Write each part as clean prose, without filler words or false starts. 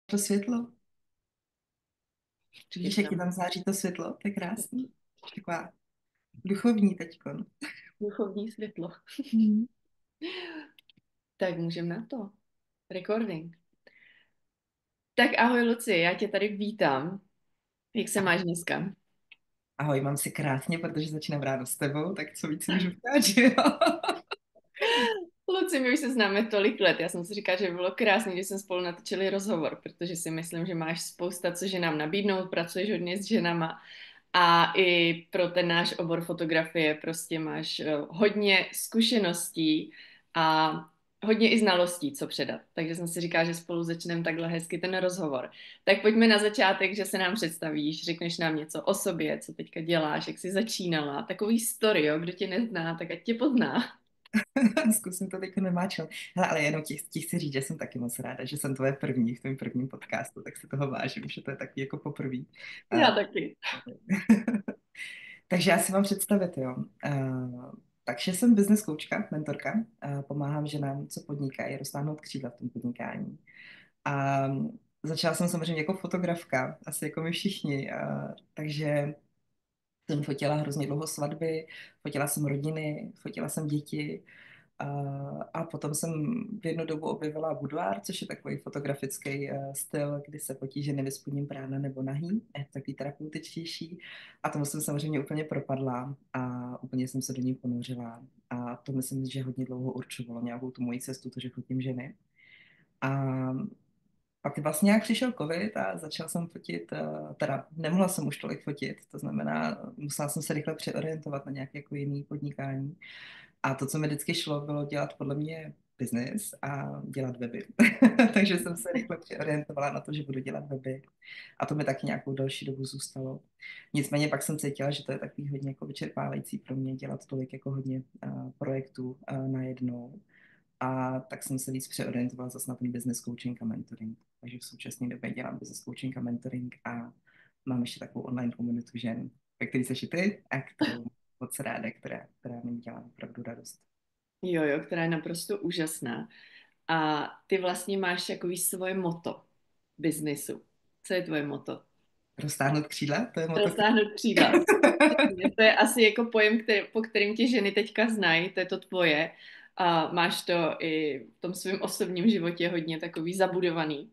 To světlo. Víš, jak ti Chytám. tam září to světlo? To je krásný. Taková duchovní teďkon. Duchovní světlo. Hmm. Tak můžeme na to. Recording. Tak ahoj Luci, já tě tady vítám. Jak se máš dneska? Ahoj, mám si krásně, protože začínám ráno s tebou, tak co víc můžu ptát, že jo? Luci, my už se známe tolik let. Já jsem si říkala, že by bylo krásné, když jsme spolu natočili rozhovor, protože si myslím, že máš spousta, co ženám nabídnout, pracuješ hodně s ženama a i pro ten náš obor fotografie prostě máš hodně zkušeností a hodně i znalostí, co předat. Takže jsem si říkala, že spolu začneme takhle hezky ten rozhovor. Tak pojďme na začátek, že se nám představíš, řekneš nám něco o sobě, co teďka děláš, jak jsi začínala, takový story, jo, kdo tě nezná, tak ať tě pozná. Zkusím to teď nemáčel. Hele, ale jenom ti chci říct, že jsem taky moc ráda, že jsem tvoje první v tom prvním podcastu, tak si toho vážím, že to je taky jako poprvé. Já taky. Takže já si mám představit, jo. Takže jsem business koučka, mentorka. Pomáhám ženám, co podnikají, roztáhnout křídla v tom podnikání. A začala jsem samozřejmě jako fotografka, asi jako my všichni. Takže jsem fotila hrozně dlouho svatby, fotila jsem rodiny, fotila jsem děti. A, a potom jsem v jednu dobu objevila boudoir, což je takový fotografický styl, kdy se fotí ženy ve spodním prádle nebo nahý, je to takový terapeutičtější. A tomu jsem samozřejmě úplně propadla a úplně jsem se do ní ponořila. A to myslím, že hodně dlouho určovalo nějakou tu moji cestu, to, že fotím ženy. A pak vlastně jak přišel covid a začala jsem fotit, teda nemohla jsem už tolik fotit, to znamená, musela jsem se rychle přeorientovat na nějaké jako jiný podnikání. A to, co mi vždycky šlo, bylo dělat podle mě business a dělat weby. Takže jsem se rychle přeorientovala na to, že budu dělat weby. A to mi taky nějakou další dobu zůstalo. Nicméně pak jsem cítila, že to je takový hodně jako vyčerpávající pro mě dělat tolik jako hodně projektů najednou. A tak jsem se víc přeorientovala zase na ten business coaching a mentoring. Takže v současné době dělám business coaching a mentoring a mám ještě takovou online komunitu žen, ve které seš i ty a kterou moc ráda, která mi dělá opravdu radost. Jo, jo, která je naprosto úžasná. A ty vlastně máš takový svoje moto biznisu. Co je tvoje moto? Roztáhnout křídla, to je moto. Roztáhnout křídla. Přesně, to je asi jako pojem, po kterým tě ženy teďka znají, to je to tvoje. A máš to i v tom svém osobním životě hodně takový zabudovaný.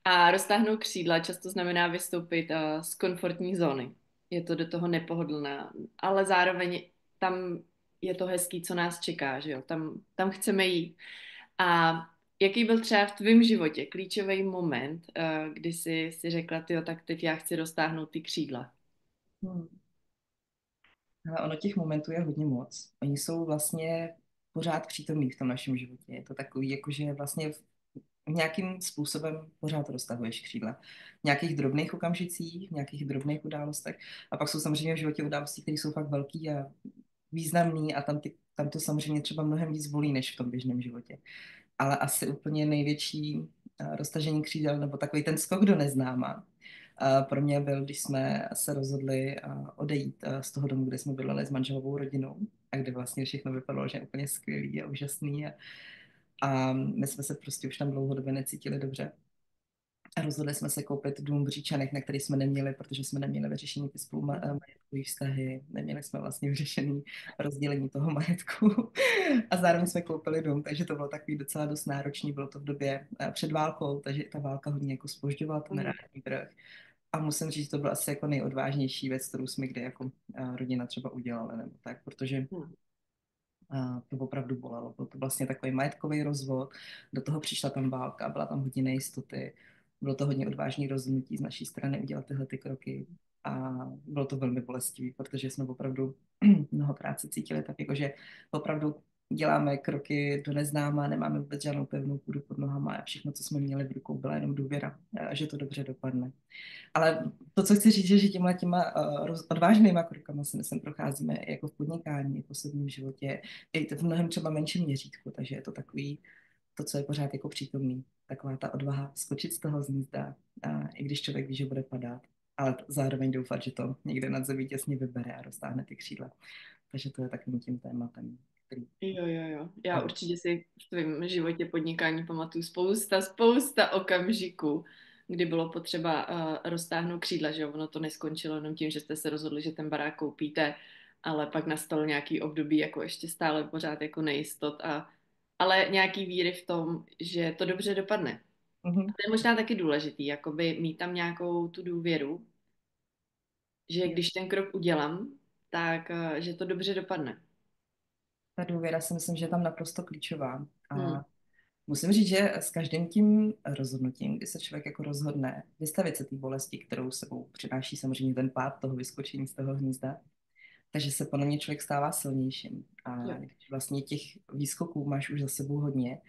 A roztáhnout křídla často znamená vystoupit z komfortní zóny. Je to do toho nepohodlná, ale zároveň tam je to hezký, co nás čeká, že jo? Tam chceme jít. A jaký byl třeba v tvém životě klíčový moment, kdy jsi si řekla, tyjo, tak teď já chci roztáhnout ty křídla? Hmm. Ale ono těch momentů je hodně moc. Oni jsou vlastně pořád přítomní v tom našem životě. Je to takový, jakože vlastně nějakým způsobem pořád roztahuješ křídla. V nějakých drobných okamžicích, v nějakých drobných událostech. A pak jsou samozřejmě v životě události, které jsou fakt velký a významný a tam to samozřejmě třeba mnohem víc bolí, než v tom běžném životě. Ale asi úplně největší roztažení křídel, nebo takový ten skok do neznáma, pro mě byl, když jsme se rozhodli odejít z toho domu, kde jsme bydleli s manželovou rodinou a kde vlastně všechno vypadalo, že je úplně skvělý a úžasný. A my jsme se prostě už tam dlouhodobě necítili dobře. A rozhodli jsme se koupit dům v Říčanech, na který jsme neměli, protože jsme neměli vyřešení ty majetkové vztahy, neměli jsme vlastně vyřešený rozdělení toho majetku a zároveň jsme koupili dům, takže to bylo takový docela dost náročný, bylo to v době před válkou, takže ta válka hodně jako zpožďovala ten Mhm. reálný trh. A musím říct, že to byla asi jako nejodvážnější věc, kterou jsme kdy jako rodina třeba udělali, nebo tak, protože Mhm. a to opravdu bolelo. Byl to vlastně takový majetkový rozvod, do toho přišla tam válka, byla tam hodně nejistoty, bylo to hodně odvážné rozhodnutí z naší strany udělat tyhle ty kroky a bylo to velmi bolestivý, protože jsme opravdu mnohokrát se cítili tak, jako že opravdu děláme kroky do neznáma, nemáme vůbec žádnou pevnou půdu pod nohama a všechno, co jsme měli v rukou, byla jenom důvěra, že to dobře dopadne. Ale to, co chci říct, že těma odvážnýma krokama si myslím procházíme i jako v podnikání, i v osobním životě, i to v mnohem třeba menším měřítku, takže je to takový, to, co je pořád jako přítomný, taková ta odvaha skočit z toho hnízda, i když člověk ví, že bude padat, ale zároveň doufat, že to někde nad zemí těsně vybere a roztáhne ty křídla. Takže to je takovým tím tématem, který... Jo, jo, jo. Já určitě si v tvém životě podnikání pamatuju spousta okamžiků, kdy bylo potřeba roztáhnout křídla, že jo? Ono to neskončilo jenom tím, že jste se rozhodli, že ten barák koupíte, ale pak nastalo nějaký období jako ještě stále pořád jako nejistot ale nějaký víry v tom, že to dobře dopadne. A Mhm. to je možná taky důležitý, jakoby mít tam nějakou tu důvěru, že když ten krok udělám, tak že to dobře dopadne. Ta důvěra si myslím, že je tam naprosto klíčová. Hmm. A musím říct, že s každým tím rozhodnutím, kdy se člověk jako rozhodne vystavit se té bolesti, kterou sebou přináší samozřejmě ten pád toho vyskočení z toho hnízda, takže se podle mě člověk stává silnějším. A Jo. když vlastně těch výskoků máš už za sebou hodně,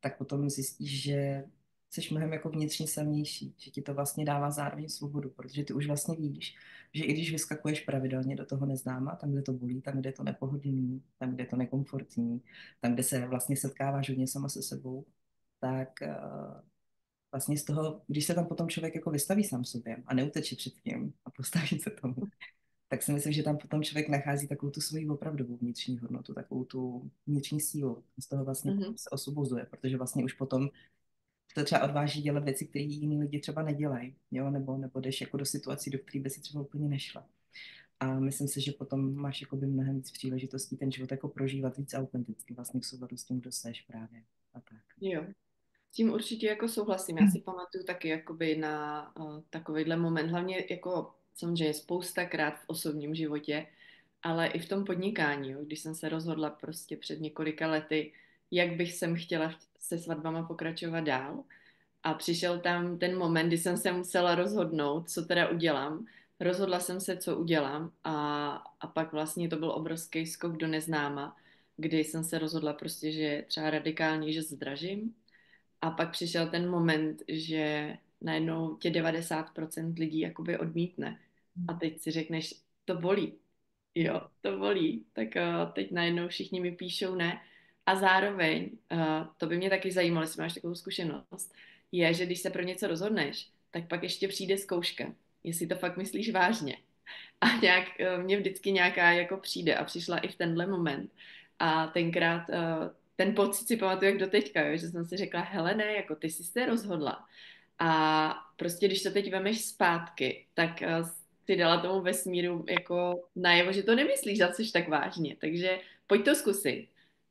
tak potom zjistíš, že jsi mnohem jako vnitřně silnější, že ti to vlastně dává zároveň svobodu, protože ty už vlastně víš, že i když vyskakuješ pravidelně do toho neznáma, tam, kde to bolí, tam, kde je to nepohodlný, tam, kde je to nekomfortní, tam, kde se vlastně setkáváš hodně sama se sebou, tak vlastně z toho, když se tam potom člověk jako vystaví sám sobě a neuteče před tím a postaví se tomu, tak si myslím, že tam potom člověk nachází takovou tu svoji opravdovou vnitřní hodnotu, takovou tu vnitřní sílu. Z toho vlastně potom Mhm. se osvobozuje, protože vlastně už potom to třeba odváží dělat věci, které jiní lidi třeba nedělají, jo? Nebo jdeš jako do situací, do kterých by si třeba úplně nešla. A myslím si, že potom máš jakoby mnohem víc příležitostí ten život jako prožívat víc autenticky, vlastně v souladu s tím, kdo seš právě. A tak. Jo. S tím určitě jako souhlasím. Já si pamatuju taky jakoby na takovýhle moment, hlavně jako samozřejmě spoustakrát v osobním životě, ale i v tom podnikání, jo, když jsem se rozhodla prostě před několika lety, jak bych sem chtěla se svatbama pokračovat dál. A přišel tam ten moment, kdy jsem se musela rozhodnout, co teda udělám. Rozhodla jsem se, co udělám a pak vlastně to byl obrovský skok do neznáma, kdy jsem se rozhodla prostě, že třeba radikálně, že zdražím a pak přišel ten moment, že najednou tě 90% lidí jakoby odmítne. A teď si řekneš, to bolí. Jo, to bolí. Tak teď najednou všichni mi píšou ne. A zároveň, to by mě taky zajímalo, jestli máš takovou zkušenost, je, že když se pro něco rozhodneš, tak pak ještě přijde zkouška, jestli to fakt myslíš vážně. A nějak mě vždycky nějaká jako přijde a přišla i v tenhle moment. A tenkrát ten pocit si pamatuju jak do teďka, jo, že jsem si řekla, hele ne, jako ty jsi se rozhodla. A prostě když to teď vemeš zpátky, tak si dala tomu vesmíru jako najevo, že to nemyslíš za což tak vážně. Takže pojď to zkusit.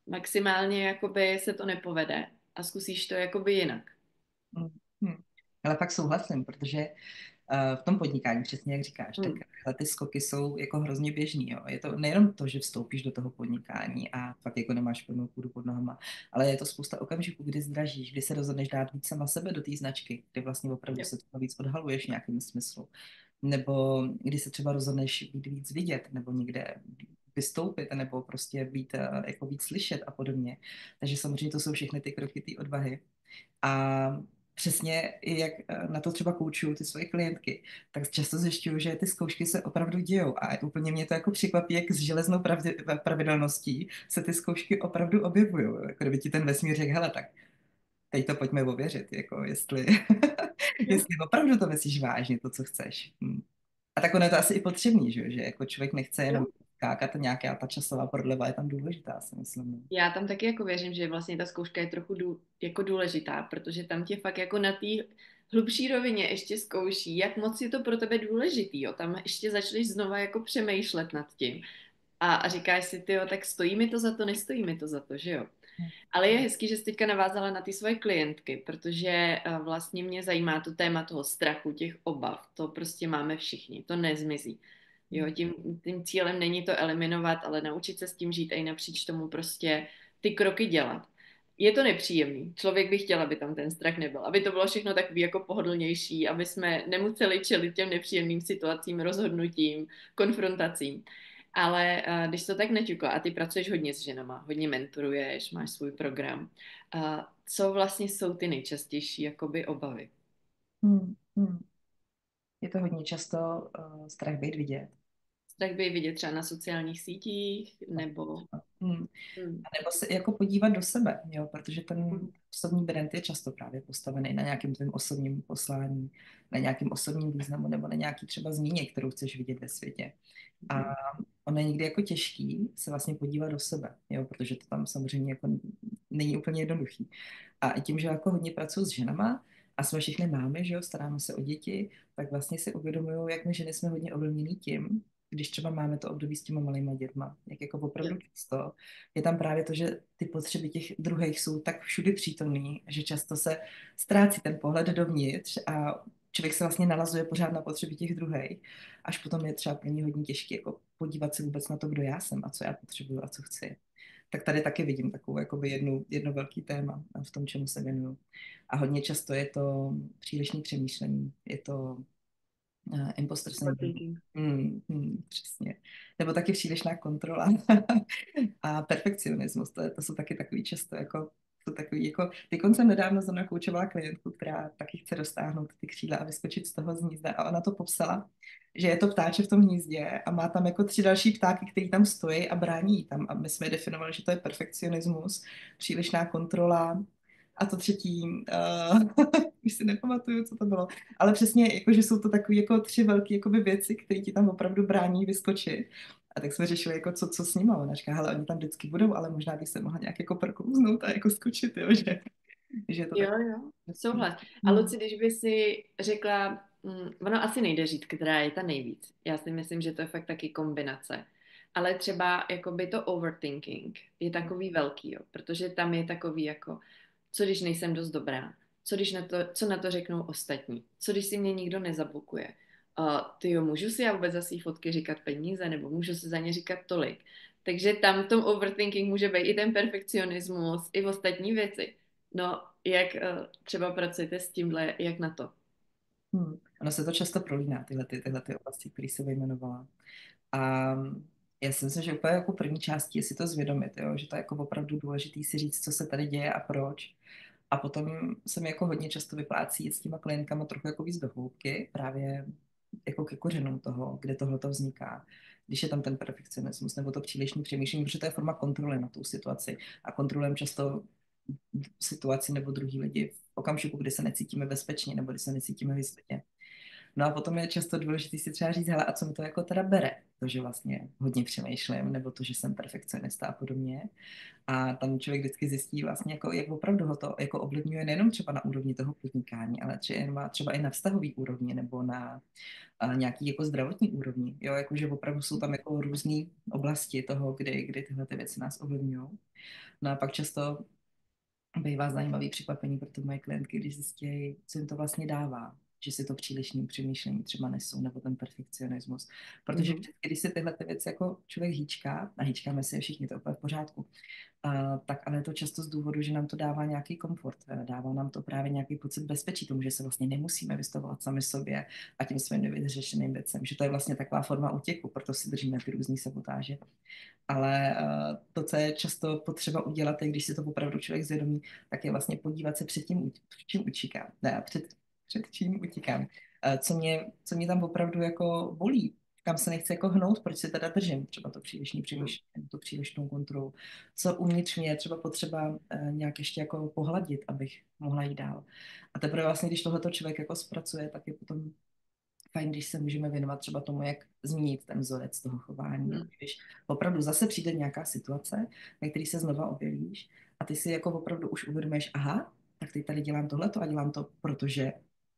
Maximálně jakoby se to nepovede a zkusíš to jakoby jinak. Hmm. Hmm. Ale fakt souhlasím, protože v tom podnikání, přesně jak říkáš, tak Hmm. ty skoky jsou jako hrozně běžný. Jo. Je to nejenom to, že vstoupíš do toho podnikání a fakt jako nemáš plnou půdu pod nohama, ale je to spousta okamžiků, kdy zdražíš, kdy se rozhodneš dát víc sama sebe do té značky, kdy vlastně opravdu Jo. se třeba víc odhaluješ v nějakém smyslu. Nebo kdy se třeba rozhodneš být víc vidět, nebo někde vystoupit, nebo prostě být jako víc slyšet a podobně. Takže samozřejmě to jsou všechny ty kroky té odvahy. A přesně i jak na to třeba koučuju ty svoje klientky, tak často zjišťuju, že ty zkoušky se opravdu dějou a úplně mě to jako překvapí, jak s železnou pravidelností se ty zkoušky opravdu objevují. Jako kdyby ti ten vesmír řekl, hele, tak teď to pojďme ověřit, jako jestli, Jo. jestli opravdu to myslíš vážně, to, co chceš. A tak ono je to asi i potřebný, že jako člověk nechce jenom Jo. skákat, nějaká ta časová prodleva je tam důležitá, si myslím. No. Já tam taky jako věřím, že vlastně ta zkouška je trochu jako důležitá, protože tam tě fakt jako na té hlubší rovině ještě zkouší, jak moc je to pro tebe důležitý, jo. Tam ještě začneš znova jako přemýšlet nad tím a říkáš si, ty jo, tak stojí mi to za to, nestojí mi to za to, že jo. Ale je hezký, že jsi teďka navázala na ty svoje klientky, protože vlastně mě zajímá to téma toho strachu, těch obav. To prostě máme všichni, to nezmizí. Jo, tím cílem není to eliminovat, ale naučit se s tím žít a i napříč tomu prostě ty kroky dělat. Je to nepříjemný. Člověk by chtěl, aby tam ten strach nebyl, aby to bylo všechno takový jako pohodlnější, aby jsme nemuseli čelit těm nepříjemným situacím, rozhodnutím, konfrontacím. Ale když to tak neťukla a ty pracuješ hodně s ženama, hodně mentoruješ, máš svůj program, co vlastně jsou ty nejčastější jakoby obavy? Hmm. Hmm. Je to hodně často strach být vidět. Strach by vidět třeba na sociálních sítích, nebo... Hmm. Hmm. A nebo se jako podívat do sebe, jo, protože ten Hmm. osobní brand je často právě postavený na nějakém tvém osobním poslání, na nějakém osobním významu nebo na nějaký třeba změně, kterou chceš vidět ve světě. A Hmm. ono je někdy jako těžký se vlastně podívat do sebe, jo, protože to tam samozřejmě jako není úplně jednoduchý. A i tím, že jako hodně pracuji s ženama a jsme všichni mámy, že jo, staráme se o děti, tak vlastně si uvědomují, jak my ženy jsme hodně ovlivněný tím, když třeba máme to období s těma malýma dětma, jak jako Jo. opravdu často je tam právě to, že ty potřeby těch druhých jsou tak všudy přítomný, že často se ztrácí ten pohled dovnitř a člověk se vlastně nalazuje pořád na potřeby těch druhých, až potom je třeba pro ně hodně těžké jako podívat se vůbec na to, kdo já jsem a co já potřebuju a co chci. Tak tady taky vidím takovou jakoby jedno velký téma v tom, čemu se věnuju. A hodně často je to přílišné přemýšlení, je to imposter syndrome. Overthinking. Přesně. Nebo taky přílišná kontrola a perfekcionismus. To jsou taky takový často jako to takový, jako, teď jsem nedávno zrovna koučovala klientku, která taky chce roztáhnout ty křídla a vyskočit z toho hnízda a ona to popsala, že je to ptáče v tom hnízdě a má tam jako 3 další ptáky, který tam stojí a brání jí tam a my jsme definovali, že to je perfekcionismus, přílišná kontrola a to třetí, už si nepamatuju, co to bylo, ale přesně, jako, že jsou to takové jako 3 velké jakoby, věci, které ti tam opravdu brání vyskočit. A tak jsme řešili, jako co s nima. Ona říká, hele, oni tam vždycky budou, ale možná bych se mohla nějak jako proklouznout a jako skočit, jo, že je to tak. Jo, jo, souhlas. A Hmm. Luci, když by si řekla, ono asi nejde říct, která je ta nejvíc. Já si myslím, že to je fakt taky kombinace. Ale třeba jakoby to overthinking je takový velký, jo, protože tam je takový jako, co když nejsem dost dobrá? Co když na to, co na to řeknou ostatní? Co když si mě nikdo nezabukuje? Ty jo, můžu si já vůbec za svý fotky říkat peníze, nebo můžu si za ně říkat tolik? Takže tam v tom overthinking může být i ten perfekcionismus, i ostatní věci. No, jak třeba pracujete s tímhle, jak na to? Ono se to často prolíná, tyhle ty oblasti, které se vyjmenovala. A já si myslím, že úplně jako první částí je si to zvědomit, jo? Že to je jako opravdu důležité si říct, co se tady děje a proč. A potom se mi jako hodně často vyplácí jít s těma klientkama trochu jako víc do hloubky, právě jako ke kořenům toho, kde tohle to vzniká. Když je tam ten perfekcionismus nebo to přílišné přemýšlení, protože to je forma kontroly na tu situaci. A kontrolujeme často situaci nebo druhý lidi v okamžiku, kdy se necítíme bezpečně nebo kdy se necítíme v jistotě. No a potom je často důležité si třeba říct, hele, a co mi to jako teda bere? To, že vlastně hodně přemýšlím, nebo to, že jsem perfekcionista a podobně. A tam člověk vždycky zjistí vlastně, jako, jak opravdu ho to jako ovlivňuje nejenom třeba na úrovni toho podnikání, ale třeba i na vztahový úrovni nebo na nějaký jako zdravotní úrovni. Jo, jakože opravdu jsou tam jako různé oblasti toho, kdy tyhle ty věci nás ovlivňují. No a pak často bývá zajímavý překvapení pro ty moje klientky, když zjistí, co jim to vlastně dává, že si to přílišným přemýšlení třeba nesou, nebo ten perfekcionismus. Protože Mhm. vždycky, když si tyhle ty věci jako člověk hýčká, a hýčkáme si je všichni, to je úplně v pořádku, tak ale je to často z důvodu, že nám to dává nějaký komfort, dává nám to právě nějaký pocit bezpečí, tomu, že se vlastně nemusíme vystavovat sami sobě a tím svým nevyřešeným věcem, že to je vlastně taková forma útěku, proto si držíme ty různé sabotáže. Ale to, co je často potřeba udělat, je, když si to opravdu člověk zvědomí, tak je vlastně podívat se před tím, čím utíkám. Ne, před čím utíkám. Co mě tam opravdu jako bolí, kam se nechce jako hnout, proč se teda držím, třeba to přílišný přemýšlení, tu přílišnou kontrolu, co uvnitř mě je třeba potřeba nějak ještě jako pohladit, abych mohla jít dál. A teprve vlastně, když tohleto člověk jako zpracuje, tak je potom fajn, když se můžeme věnovat třeba tomu, jak změnit ten vzorec toho chování. Mhm. Když opravdu zase přijde nějaká situace, ve které se znova objevíš a ty si jako opravdu už uvědomíš, aha, tak teď tady dělám tohleto a dělám to, protože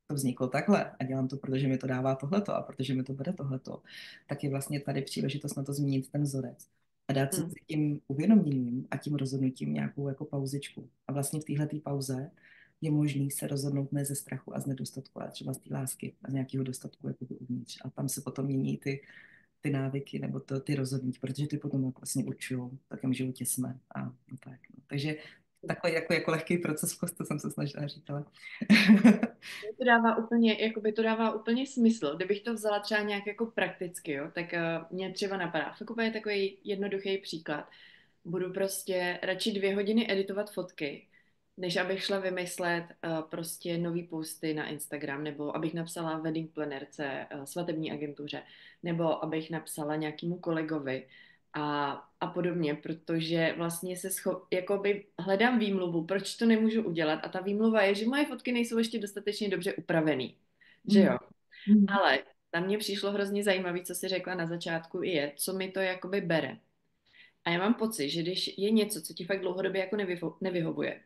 to vzniklo takhle a dělám to, protože mi to dává tohleto a protože mi to bude tohleto, tak je vlastně tady příležitost na to změnit ten vzorec a dát si Mhm. tím uvědoměním a tím rozhodnutím nějakou jako pauzičku. A vlastně v téhle pauze je možný se rozhodnout ne ze strachu a z nedostatku, ale třeba z té lásky a z nějakého dostatku jako uvnitř. A tam se potom mění ty návyky nebo ty rozhodnutí, protože ty potom vlastně určují, v jakém životě jsme. A no tak. No. Takže takový jako lehký proces, to jsem se snažila říct, ale... Mně to dává úplně, jakoby to dává úplně smysl. Kdybych to vzala třeba nějak jako prakticky, jo, tak mě třeba napadá. Fakt úplně takový jednoduchý příklad. Budu prostě radši 2 hodiny editovat fotky, než abych šla vymyslet prostě nový posty na Instagram, nebo abych napsala wedding plannerce, svatební agentuře, nebo abych napsala nějakému kolegovi a podobně, protože vlastně jakoby hledám výmluvu, proč to nemůžu udělat a ta výmluva je, že moje fotky nejsou ještě dostatečně dobře upravený, že Mm, jo. mm, Ale tam mě přišlo hrozně zajímavé, co si řekla na začátku, i je, co mi to jakoby bere. A já mám pocit, že když je něco, co ti fakt dlouhodobě jako nevyhovuje,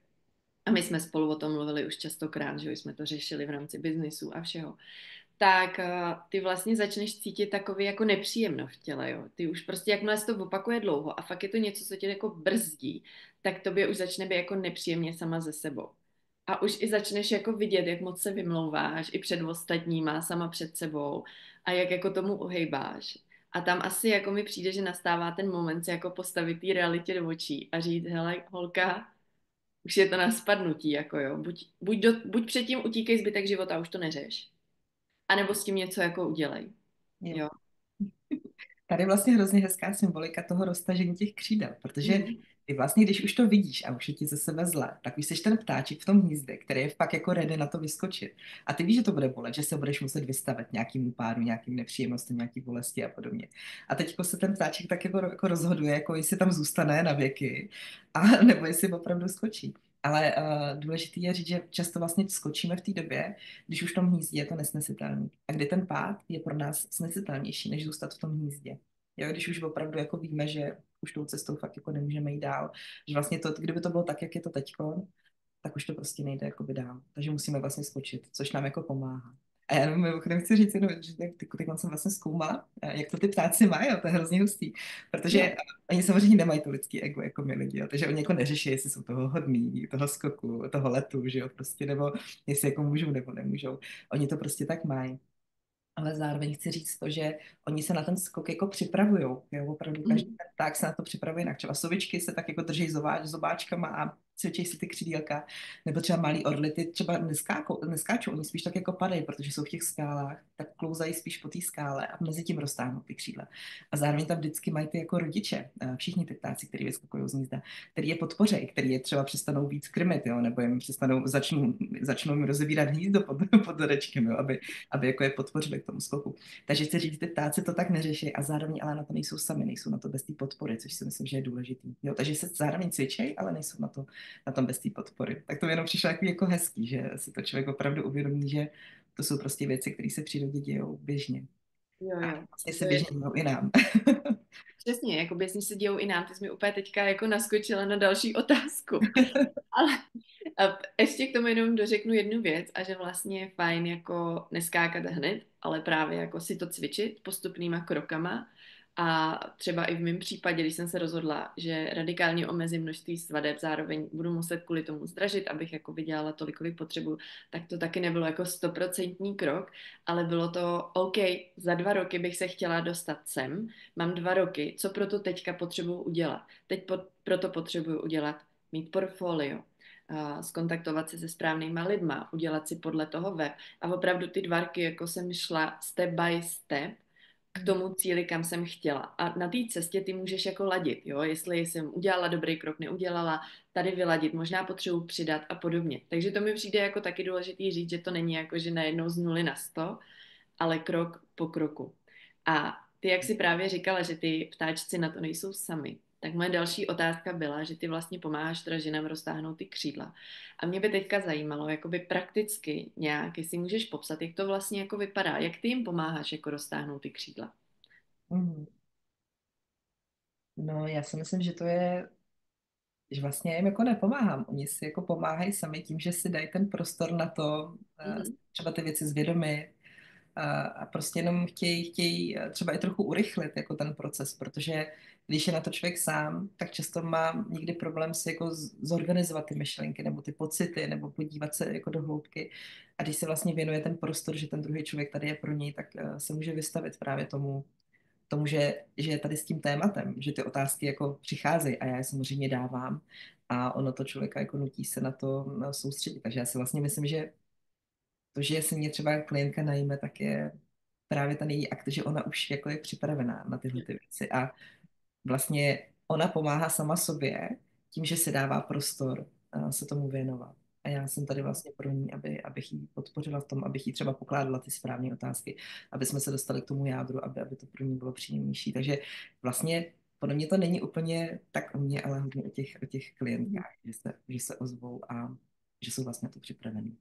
a my jsme spolu o tom mluvili už častokrát, že jsme to řešili v rámci biznisu a všeho, tak ty vlastně začneš cítit takový jako nepříjemno v těle, jo. Ty už prostě, jakmile se to opakuje dlouho a fakt je to něco, co tě jako brzdí, tak tobě už začne být jako nepříjemně sama ze sebou. A už i začneš jako vidět, jak moc se vymlouváš i před ostatníma, sama před sebou a jak jako tomu uhejbáš. A tam asi jako mi přijde, že nastává ten moment se jako postavit té realitě do očí a říct, hele, holka, už je to na spadnutí, jako jo. Buď předtím utíkej zbytek života, už to neřeš. A nebo s tím něco jako udělej. Jo. Jo. Tady je vlastně hrozně hezká symbolika toho roztažení těch křídel, protože Mhm. ty vlastně, když už to vidíš a už je ti ze sebe zle, tak už jsi ten ptáček v tom hnízdě, který je fakt jako ready na to vyskočit. A ty víš, že to bude bolet, že se budeš muset vystavit nějakým pádu, nějakým nepříjemnostem, nějaký bolesti a podobně. A teď se ten ptáček tak jako rozhoduje, jako jestli tam zůstane na věky, a nebo jestli opravdu skočí. Ale důležité je říct, že často vlastně skočíme v té době, když už v tom hnízdě je to nesnesitelné. A kdy ten pád je pro nás snesitelnější, než zůstat v tom hnízdě. Jo, když už opravdu jako víme, že už tou cestou fakt jako nemůžeme jít dál, že vlastně to, kdyby to bylo tak, jak je to teďko, tak už to prostě nejde jako dál. Takže musíme vlastně skočit, což nám jako pomáhá. A já jenom mimochodem chci říct, jenom, že teď jsem vlastně zkoumala, jak to ty ptáci mají, jo, to je hrozně hustý, Jo. protože oni samozřejmě nemají to lidský ego jako my lidi, jo, takže oni jako neřeší, jestli jsou toho hodní, toho skoku, toho letu, že jo, prostě, nebo jestli jako můžou nebo nemůžou. Oni to prostě tak mají. Ale zároveň chci říct to, že oni se na ten skok jako připravují. Jo, opravdu každý Mhm. ten pták se na to připravuje jinak. Třeba sovičky se tak jako drží zobáčkama a cvičí si ty křídílka, nebo třeba malí orly, ty třeba neskáčou, oni spíš tak jako padají, protože jsou v těch skálách, tak klouzají spíš po té skále a mezi tím roztáhnou ty křídla. A zároveň tam vždycky mají ty jako rodiče, všichni ty ptáci, kteří vyskakují z hnízda, který je podpořejí, který je třeba přestanou víc krmit, jo, nebo jim začnou jim rozebírat hnízdo pod zadečkem, jo, aby jako je podpořili k tomu skoku. Takže chci říct, ty ptáci to tak neřeší a zároveň ale na to nejsou sami, nejsou na to bez té podpory, což si myslím, že je důležitý. Jo, takže se zároveň cvičej, ale nejsou na tom bez té podpory. Tak to mi jenom přišlo jako hezký, že si to člověk opravdu uvědomí, že to jsou prostě věci, které se v přírodě dějou běžně. Jo, A jo. vlastně se To je běžně dějou i nám. přesně, jako běžně se dějou i nám. Ty jsi mi úplně teďka jako naskočila na další otázku. Ale a ještě k tomu jenom dořeknu jednu věc a že vlastně je fajn jako neskákat hned, ale právě jako si to cvičit postupnýma krokama a třeba i v mém případě, když jsem se rozhodla, že radikálně omezím množství svadeb, zároveň budu muset kvůli tomu zdražit, abych jako vydělala tolik, kolik potřebuju, tak to taky nebylo jako 100% krok, ale bylo to OK, za 2 roky bych se chtěla dostat sem, mám 2 roky, co proto teďka potřebuju udělat? Proto potřebuju udělat, mít portfolio, skontaktovat se se správnýma lidma, udělat si podle toho web. A opravdu ty 2 roky, jako jsem šla step by step k tomu cíli, kam jsem chtěla. A na té cestě ty můžeš jako ladit, jo, jestli jsem udělala dobrý krok, neudělala, tady vyladit, možná potřebuji přidat a podobně. Takže to mi přijde jako taky důležitý říct, že to není jako, že najednou z 0 na 100, ale krok po kroku. A ty, jak si právě říkala, že ty ptáčci na to nejsou sami, tak moje další otázka byla, že ty vlastně pomáháš teda ženám roztáhnout ty křídla. A mě by teďka zajímalo, jakoby prakticky nějak, jestli můžeš popsat, jak to vlastně jako vypadá, jak ty jim pomáháš jako roztáhnout ty křídla. Mhm. No, já si myslím, že to je, že vlastně jim jako nepomáhám. Oni si jako pomáhají sami tím, že si dají ten prostor na to, Mhm. třeba ty věci zvědomit, a prostě jenom chtějí třeba i trochu urychlit jako ten proces, protože když je na to člověk sám, tak často má někdy problém si jako zorganizovat ty myšlenky nebo ty pocity nebo podívat se jako do hloubky. A když se vlastně věnuje ten prostor, že ten druhý člověk tady je pro něj, tak se může vystavit právě tomu, že je tady s tím tématem, že ty otázky jako přicházejí a já je samozřejmě dávám a ono to člověka jako nutí se na to soustředit. Takže já si vlastně myslím, že to, že si mě třeba klientka najme, tak je právě ten její akt, že ona už jako je připravená na tyhle ty věci a vlastně ona pomáhá sama sobě tím, že si dává prostor se tomu věnovat. A já jsem tady vlastně pro ní, abych ji podpořila v tom, abych jí třeba pokládala ty správné otázky, aby jsme se dostali k tomu jádru, aby to pro ní bylo příjemnější. Takže vlastně podle mě to není úplně tak o mě, ale hodně o těch Mhm. klientkách, že se ozvou a že jsou vlastně na to připravení.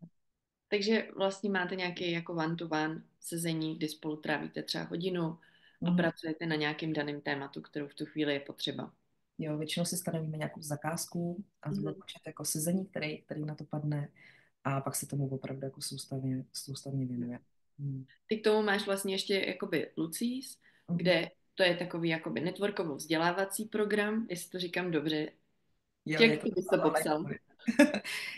Takže vlastně máte nějaký jako one-to-one sezení, kdy spolu trávíte třeba hodinu a Mhm. pracujete na nějakým daném tématu, kterou v tu chvíli je potřeba. Jo, většinou si stanovíme nějakou zakázku a zhruba Mhm. počet jako sezení, který na to padne a pak se tomu opravdu jako soustavně věnuje. Hmm. Ty k tomu máš vlastně ještě jakoby Lucis, Mhm. kde to je takový jakoby networkovo vzdělávací program, jestli to říkám dobře. Jo, je Jak to ty bys to online popsal? komunita.